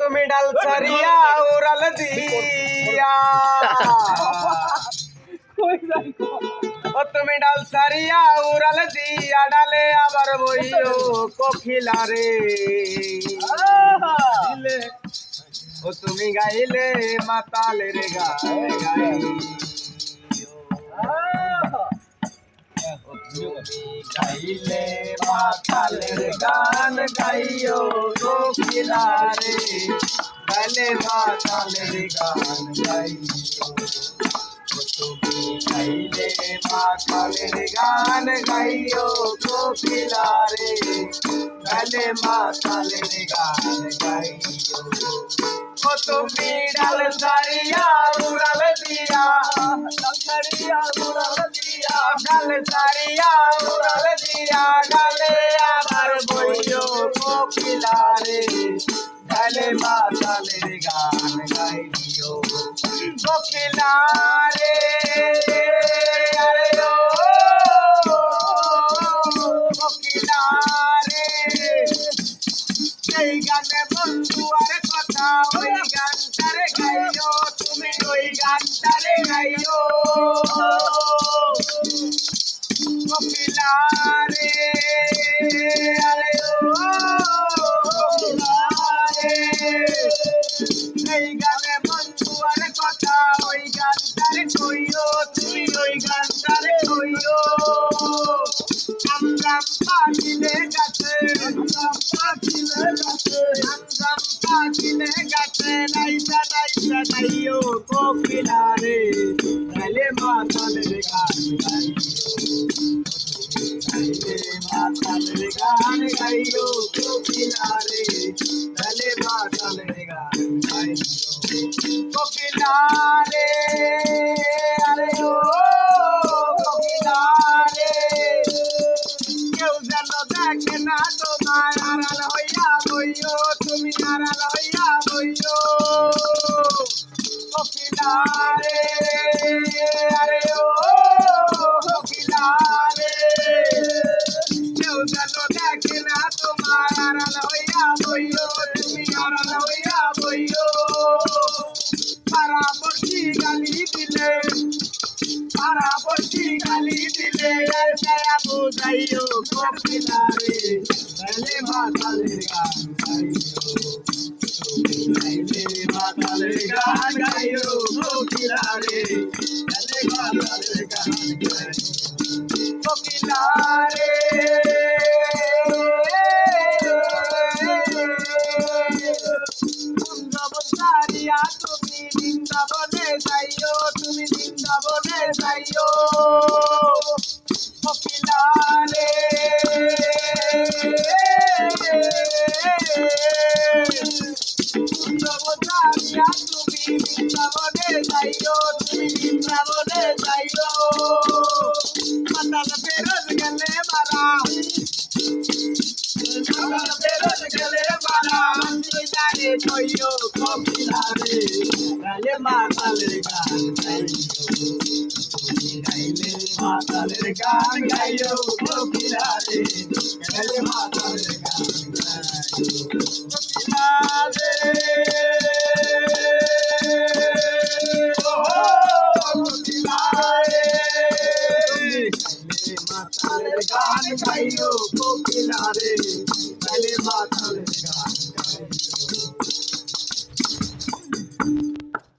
তুমি ডাল সারিয়া উড়াল দিয়া ও তুমি ডাল সারিয়া উড়াল দিয়া ডালে আবার বইও কোকিলা রে ও তুমি গাইলে মাতালের গান গাই গাইলে মাতালের গান গাইও কোকিলা রে গাইলে মাতালের গান গাইও তুমি গাইলে মাতালের গান গাইও কোকিলা রে গাইলে মাতালের গান গাইও ও তুমি ডাল সারিয়া উড়াল দিয়া ডাল সারিয়া উড়াল দিয়া ডাল সারিয়া উড়াল দিয়া ডালে আবার বইও কোকিলা রে গাইলে মাতালের গান গাইও কোকিলা রে আরে ও কোকিলা রে এই গানে বন্ধু আর কথা ওই গানটারে গাইও তুমি ওই গানটারে গাইও কোকিলা রে আরে ও কোকিলা রে এই গানে বন্ধু আর কথা ওই গানটারে কইও তুমি ওই গানটারে কইও আমরাম পাখিলে গাছে আমরাম পাখিলে গাছে আমরাম পাখিলে গাছে নাইসা নাইসা গাইও কোকিলা রে গাইলে মাতালের গান গাইলে মাতালের গান গাইও কোকিলা রে গাইলে মাতালের গান গাইও কোকিলা রে আরে ও কোকিলা রে কেউ যেন দেখে না তোমার আড়াল হইয়া বইও তুমি আড়াল হইয়া বইও কোকিলা রে আরে ও কোকিলা রে কেউ যেন দেখে না তোমার আড়াল হইয়া বইও তুমি আড়াল হইয়া বইও পারাবর্তী গালি দিলে পারাবর্তী গালি দিলে আর ছায়া বুঝাইও কোকিলা রে গাইলে মাতালের গান গাইও তুমি গাইলে মাতালের গান গাইও কোকিলা রে গাইলে মাতালের গান গাইও কোকিলা রে বৃন্দাবন তুমি বৃন্দাবনে যাইও তুমি বৃন্দাবনে যাইও কোকিলা রে বৃন্দাবনারিয়া তুমি বৃন্দাবনে যাইও তুমি বৃন্দাবনে যাইও মাতাল ফেরত গেলে মারা মাতাল ফেরত গেলে মারা তুই জানে কইও কোকিলা রে গাইলে মাতালের গান গাইও তুমি গাইলে মাতালের গান গাইও কোকিলা রে গাইলে মাতালের গান গাইও কোকিলা রে